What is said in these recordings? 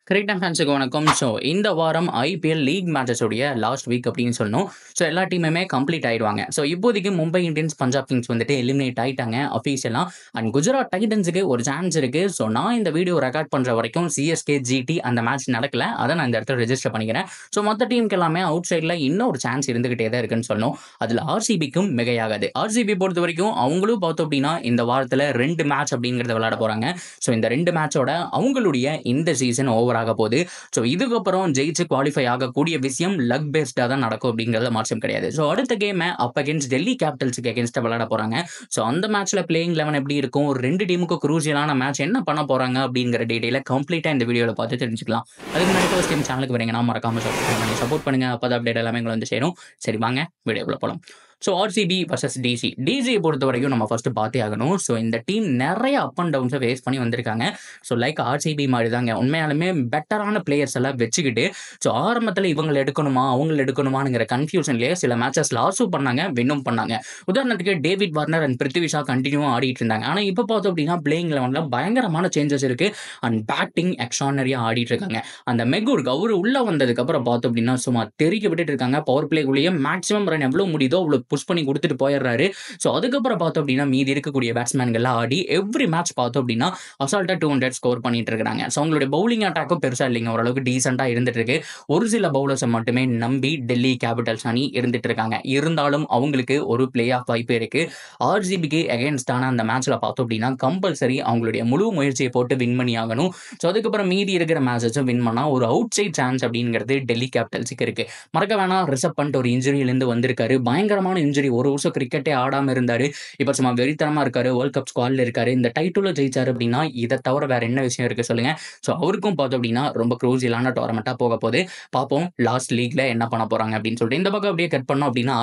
Cricket ஃபேன்ஸுக்கு வணக்கம். So இந்த வாரம் ஐபிஎல் லீக் மேட்சஸ் உடைய லாஸ்ட் வீக் அப்படின்னு சொல்லணும். ஸோ எல்லா டீமுமே கம்ப்ளீட் ஆயிடுவாங்க. ஸோ இப்போதைக்கு மும்பை இந்தியன்ஸ், பஞ்சாப் கிங்ஸ் வந்துட்டு எலிமினேட் ஆயிட்டாங்க அஃபீஷியலா. அண்ட் குஜராத் டைட்டன்ஸுக்கு ஒரு சான்ஸ் இருக்கு. ஸோ நான் இந்த வீடியோ ரெக்கார்ட் பண்ற வரைக்கும் சிஎஸ்கே ஜிடி அந்த மேட்ச் நடக்கல. அதை நான் இந்த இடத்துல ரெஜிஸ்டர் பண்ணிக்கிறேன். ஸோ மற்ற டீமுக்கு எல்லாமே அவுட் சைடில் இன்னும் ஒரு சான்ஸ் இருந்துகிட்டே தான் இருக்குன்னு சொல்லணும். அதில் ஆர்சிபிக்கும் மிகையாகாது. ஆர்சிபி பொறுத்த வரைக்கும் அவங்களும் பார்த்தோம் அப்படின்னா இந்த வாரத்தில் 2 மேட்ச் அப்படிங்கிறத விளையாட போறாங்க. ஸோ இந்த 2 மேட்சோட அவங்களுடைய இந்த சீசன் ஓவர் ஆக போகுது. ஸோ இதுக்கப்புறம் ஜெயிச்சு குவாலிஃபை ஆகக்கூடிய விஷயம் லக் பேஸ்டா தான் நடக்கும் அப்படிங்கிறத மாற்றம் கிடையாது. ஸோ அடுத்த கேமை அப் அகேன்ஸ்ட் டெல்லி கேபிட்டல்ஸுக்கு அகேன்ஸ்டா விளையாட போறாங்க. ஸோ அந்த மேட்ச்ல பிளேயிங் 11 எப்படி இருக்கும், 2 டீமுக்கு குரூசியலான மேட்ச் என்ன பண்ண போறாங்க அப்படிங்கிற டீடைல கம்ப்ளீட்டா இந்த வீடியோல பார்த்து தெரிஞ்சுக்கலாம். அதுக்கு முன்னாடி ஃபர்ஸ்ட் டைம் சேனலுக்கு வரீங்கன்னா மறக்காம சப்ஸ்கிரைப் பண்ணி சப்போர்ட் பண்ணுங்க. அப்பதான் அப்டேட் எல்லாமே உங்களை வந்து சேரும். சரி வாங்க வீடியோக்குள்ள போலாம். So RCB versus DC. டிசியை பொறுத்த வரைக்கும் நம்ம ஃபர்ஸ்ட் பார்த்தே ஆகணும். ஸோ இந்த டீம் நிறைய அப் அண்ட் டவுன்ஸை ஃபேஸ் பண்ணி வந்திருக்காங்க. ஸோ லைக் ஆர்சிபி மாதிரி தாங்க, உண்மையாலுமே பெட்டரான பிளேயர்ஸ் எல்லாம் வச்சுக்கிட்டு ஸோ ஆரம்பத்தில் இவங்களை எடுக்கணுமா அவங்களை எடுக்கணுமாங்கிற கன்ஃபியூஷன்லேயே சில மேட்சஸ் லாஸும் பண்ணாங்க, வின்னும் பண்ணாங்க. உதாரணத்துக்கு David Warner and Prithvi Shah கண்டினியூவாக ஆடிட்டு இருந்தாங்க. ஆனால் இப்போ பார்த்தோம் அப்படின்னா பிளேயிங் 11ல பயங்கரமான சேஞ்சஸ் இருக்கு. அண்ட் பேட்டிங் எக்ஸ்ட்ரானரியாக ஆடிட்டு இருக்காங்க. அந்த மெகூர்க் அவர் உள்ள வந்ததுக்கு அப்புறம் பார்த்தோம் அப்படின்னா சும்மா தெறிக்க விட்டுட்டு இருக்காங்க. பவர் பிளேக்குள்ளேயே மேக்ஸிமம் ரன் எவ்வளோ முடியுதோ அவ்வளோ புஷ் பண்ணி கொடுத்துட்டு போயிடுறாரு. ஸோ அதுக்கப்புறம் பார்த்தோம் அப்படின்னா மீதி இருக்கக்கூடிய பேட்ஸ்மேன்கள்லாம் ஆடி எவ்ரி மேட்ச் பார்த்தோம் அப்படின்னா அசால்ட்டா 200 ஸ்கோர் பண்ணிட்டு இருக்காங்க. ஸோ அவங்களுடைய பவுலிங் அட்டாக்கும் பெருசா இல்லைங்க, ஓரளவுக்கு டீசெண்டா இருந்துட்டு இருக்கு. ஒரு சில பவுலர்ஸை மட்டுமே நம்பி டெல்லி கேபிட்டல்ஸ் அணி இருந்துட்டு இருக்காங்க. இருந்தாலும் அவங்களுக்கு ஒரு பிளே ஆஃப் வாய்ப்பு இருக்கு. ஆர்சிபிக்கு அகேன்ஸ்டான அந்த மேட்ச்ல பார்த்தோம் அப்படின்னா கம்பல்சரி அவங்களுடைய முழு முயற்சியை போட்டு வின் பண்ணி ஆகணும். ஸோ அதுக்கப்புறம் மீதி இருக்கிற மேட்சஸும் வின் பண்ணா ஒரு அவுட் சைட் சான்ஸ் அப்படிங்கிறது டெல்லி கேபிட்டல்ஸுக்கு இருக்கு. மறக்க வேணாம், ரிஷப் பண்ட் ஒரு இன்ஜுரியிலிருந்து வந்திருக்காரு. பயங்கரமான இன்ஜுரி, ஒரு வருஷம் கிரிக்கெட்டே ஆடாம இருந்தாரு. இப்ப சும்மா வெறித்தனமா இருக்காரு, வேர்ல்ட் கப் ஸ்குவாட்ல இருக்காரு. இந்த டைட்டில் ஜெயிச்சாரு அப்படின்னா இதை தவிர வேற என்ன விஷயம் இருக்கு சொல்லுங்க. ஸோ அவருக்கும் பார்த்தோம் அப்படின்னா ரொம்ப க்ரூசியலான டோர்னமெண்டா போக போகுது. பார்ப்போம் லாஸ்ட் லீக்ல என்ன பண்ண போறாங்க அப்படின்னு சொல்லிட்டு. இந்த பக்கம் அப்படியே கட் பண்ணோம் அப்படின்னா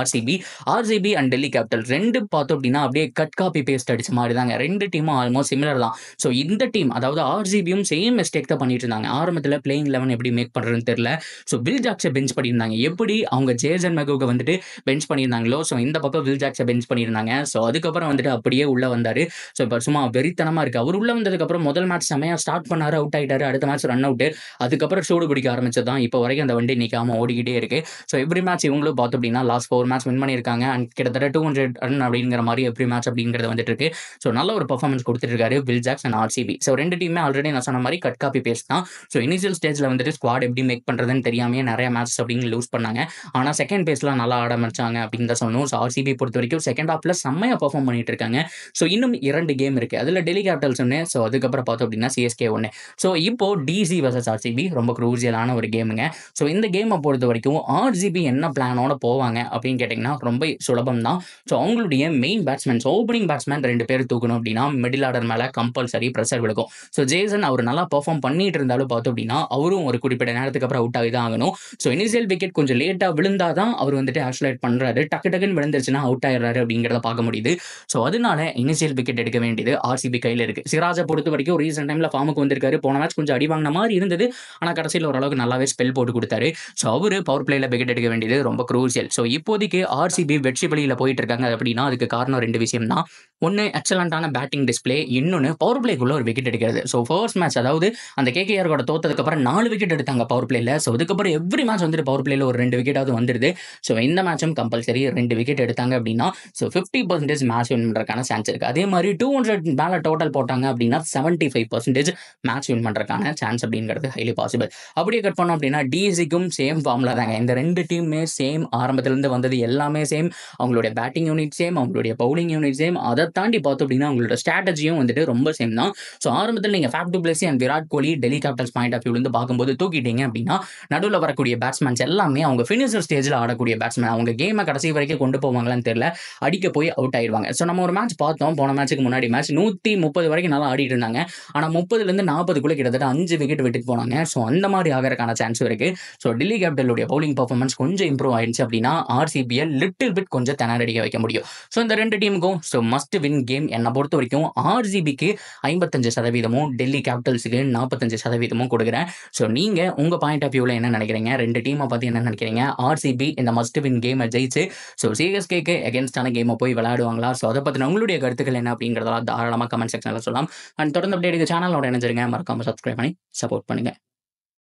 ஆர்சிபி அண்ட் டெல்லி கேபிட்டல் 2 பார்த்தோம் அப்படின்னா அப்படியே கட் காப்பி பேஸ்ட் அடிச்ச மாதிரி தாங்க. 2 டீமும் ஆல்மோஸ்ட் சிமிலர் தான். ஸோ இந்த டீம் அதாவது ஆர்சிபியும் சேம் மிஸ்டேக் தான் பண்ணிட்டு இருந்தாங்க. ஆரம்பத்தில் பிளேயிங் 11 எப்படி மேக் பண்றதுன்னு தெரியல. ஸோ வில் ஜாக்ஸை பெஞ்ச் பண்ணியிருந்தாங்க. எப்படி அவங்க ஜேசன் மெகூக வந்துட்டு பெஞ்ச் பண்ணியிருந்தாங்களோ ஸோ இந்த பக்கம் வில் ஜாக்ஸை பெஞ்ச் பண்ணியிருந்தாங்க. ஸோ அதுக்கப்புறம் வந்துட்டு அப்படியே உள்ள வந்தாரு. ஸோ இப்போ சும்மா வெறித்தனமா இருக்கு. அவர் உள்ள வந்ததுக்கப்புறம் முதல் மேட்ச் செமையா ஸ்டார்ட் பண்ணாரு, அவுட் ஆயிட்டாரு. அடுத்த மேட்ச் ரன் அவுட். அதுக்கப்புறம் சூடு பிடிக்க ஆரம்பிச்சதான் இப்போ வரைக்கும் அந்த வண்டி நிற்காம ஓடிக்கிட்டே இருக்கு. ஸோ எவ்ரி மேட்ச் இவங்களும் பார்த்தோம் அப்படின்னா லாஸ்ட் 4 மேட்ச் வின் பண்ணியிருக்காங்க. அண்ட் கிட்டத்தட்ட 200 ரன் அப்படிங்கிற மாதிரி எவ்ரி மேட்ச் அப்படிங்கிறது வந்துட்டு இருக்கு. ஸோ நல்ல ஒரு பர்ஃபார்மன்ஸ் கொடுத்துட்டு இருக்காரு Will Jacks and RCB. So 2 டீமே ஆல்ரெடி நான் சொன்ன மாதிரி கட் காப்பி பேஸ்ட் தான். ஸோ இனிஷியல் ஸ்டேஜ்ல வந்துட்டு ஸ்குவாட் எப்படி மேக் பண்றதுன்னு தெரியாமே நிறைய மேட்ச் அப்படின்னு லூஸ் பண்ணாங்க. ஆனால் செகண்ட் பேஸ்ல நல்லா ஆட ஆரம்பிச்சாங்க அப்படின்னு தான் சொல்லணும். ஸோ ஆர்சிபி பொறுத்த வரைக்கும் செகண்ட் ஹாஃப்ல செம்மையா பெர்ஃபார்ம் பண்ணிட்டு இருக்காங்க. ஸோ இன்னும் 2 கேம் இருக்கு. அதுல டெல்லி கேபிட்டல்ஸ் ஒன்று, ஸோ அதுக்கப்புறம் பார்த்தோம் அப்படின்னா சிஎஸ்கே ஒன்று. ஸோ இப்போ டிசி வர்சஸ் ஆர்சிபி ரொம்ப க்ரூசியலான ஒரு கேமுங்க. ஸோ இந்த கேமை பொறுத்த வரைக்கும் ஆர்சிபி என்ன பிளானோட போவாங்க அப்படின்னு கேட்டிங்கன்னா ரொம்ப சுலபம் தான். ஸோ அவங்களுடைய மெயின் பேட்ஸ்மேன், ஓப்பனிங் பேட்ஸ்மேன் 2 பேர் தூக்கணும் அப்படின்னா மிடில் ஆர்டர் மேல கம்பல்சரி ப்ரெஷர் விழுக்கும். ஸோ ஜேசன் அவர் நல்லா பெர்ஃபார்ம் பண்ணிட்டு இருந்தாலும் பார்த்தோம் அப்படின்னா அவரும் ஒரு குறிப்பிட்ட நேரத்துக்கு அப்புறம் அவுட் ஆகி தான் ஆகணும். ஸோ இனிஷியல் விக்கெட் கொஞ்சம் லேட்டா விழுந்தாதான் அவர் வந்துட்டு ஆக்சுவலேட் பண்றாரு. டக்குன்னு விழுந்துருச்சுன்னா அவுட் ஆயிடுறாரு அப்படிங்கிறத பார்க்க முடியுது. ஸோ அதனால இனிஷியல் விக்கெட் எடுக்க வேண்டியது ஆர்சிபி கையில் இருக்கு. சிராஜை பொறுத்த வரைக்கும் ரீசெண்ட் டைம்ல ஃபார்முக்கு வந்திருக்காரு. போன மேட்ச் கொஞ்சம் அடி வாங்கின மாதிரி இருந்தது. ஆனால் கடைசியில் ஓரளவுக்கு நல்லாவே ஸ்பெல் போட்டு கொடுத்தாரு. ஸோ அவரு பவர் பிளேல விக்கெட் எடுக்க வேண்டியது ரொம்ப க்ரூசியல். ஸோ இப்போதைக்கு ஆர்சிபி வெற்றி வழியில போயிட்டு இருக்காங்க அப்படின்னா அதுக்கு காரணம் 2 விஷயம் தான். ஒன்று எக்ஸலண்டான பேட்டிங் டிஸ்பிளே, இன்னொன்று பவர் பிளேக்குள்ள ஒரு விக்கெட் எடுக்கிறது. ஸோ ஃபர்ஸ்ட் மேட்ச் அதாவது அந்த கேகேஆர் கூட தோத்ததுக்கு அப்புறம் 4 விக்கெட் எடுத்தாங்க பவர் பிளேல. ஸோ அதுக்கப்புறம் எவ்ரி மேட்ச் வந்துட்டு பவர் பிளேல ஒரு 2 விக்கெட்டாவது வந்துருது. ஸோ இந்த மேட்சும் கம்பல்சரி 2 விக்கெட் எடுத்தாங்க அப்படின்னா ஸோ 50% மேட்ச் வின் பண்றதுக்கான சான்ஸ் இருக்கு. அதே மாதிரி 200 மேல டோட்டல் போட்டாங்க அப்படின்னா 75% மேட்ச் வின் பண்றதுக்கான சான்ஸ் அப்படிங்கிறது ஹைலி பாசிபிள். அப்படியே கட் பண்ணோம் அப்படின்னா டிசிக்கும் சேம் ஃபார்ம்ல தாங்க. இந்த 2 டீமுமே சேம், ஆரம்பத்திலிருந்து வந்தது எல்லாமே சேம். அவங்களுடைய பேட்டிங் யூனிட் சேம், அவங்களுடைய பவுலிங் யூனிட் சேம். அதை தாண்டி பார்த்தோம் அப்படின்னா அவங்களோட ஸ்ட்ராட்டஜியும் வந்துட்டு ரொம்ப சேம் தான். ஸோ ஆரம்பத்தில் நீங்க Faf du Plessis and Virat Kohli Delhi Capitals point of வியூலேருந்து பார்க்கும்போது தூக்கிட்டீங்க அப்படின்னா நடுவில் வரக்கூடிய பேட்ஸ்மேன்ஸ் எல்லாமே அவங்க ஃபினிஷர் ஸ்டேஜில் ஆடக்கூடிய பேட்ஸ்மேன். அவங்க கேமை கடைசி வரைக்கும் கொண்டு போவாங்களான்னு தெரியல, அடிக்க போய் அவுட் ஆயிடுவாங்க. ஸோ நம்ம ஒரு மேட்ச் பார்த்தோம், போன மேட்சுக்கு முன்னாடி மேட்ச் 130 வரைக்கும் நல்லா ஆடிட்டு இருந்தாங்க. ஆனால் 30லேருந்து 40க்குள்ள கிட்டத்தட்ட 5 விக்கெட் விட்டுட்டு போனாங்க. ஸோ அந்த மாதிரி ஆகிறதுக்கான சான்ஸ் இருக்கு. ஸோ டெல்லி கேபிட்டலுடைய பவுலிங் பர்ஃபார்மன்ஸ் கொஞ்சம் இம்ப்ரூவ் ஆயிடுச்சு அப்படின்னா ஆர்சிபியை லிட்டில் பிட் கொஞ்சம் திணறடிக்க வைக்க முடியும். ஸோ இந்த 2 டீமுக்கும் ஸோ மஸ்ட் வின் கேம். என்னை பொறுத்த வரைக்கும் ஆர்சிபிக்கு 55%, டெல்லி கேபிட்டல்ஸுக்கு 45% கொடுக்குறேன். ஸோ நீங்க உங்க பாயிண்ட் ஆஃப் வியூவில் என்ன நினைக்கிறீங்க, 2 டீமை பத்தி என்ன நினைக்கிறீங்க? ஆர்சிபி இந்த மஸ்ட் வின் கேமை ஜெயிச்சு ஸோ சிஎஸ்கேக்கு அகேன்ஸ்டான கேமை போய் விளையாடுவாங்களா? ஸோ அதை பற்றின உங்களுடைய கருத்துக்கள் என்ன அப்படிங்கிறதெல்லாம் தாராளமாக கமெண்ட் செக்ஷனில் சொல்லலாம். அண்ட் தொடர்ந்து அப்டேட் சேனலோட இணைஞ்சிருங்க. மறக்காம சப்ஸ்கிரைப் பண்ணி சப்போர்ட் பண்ணுங்க.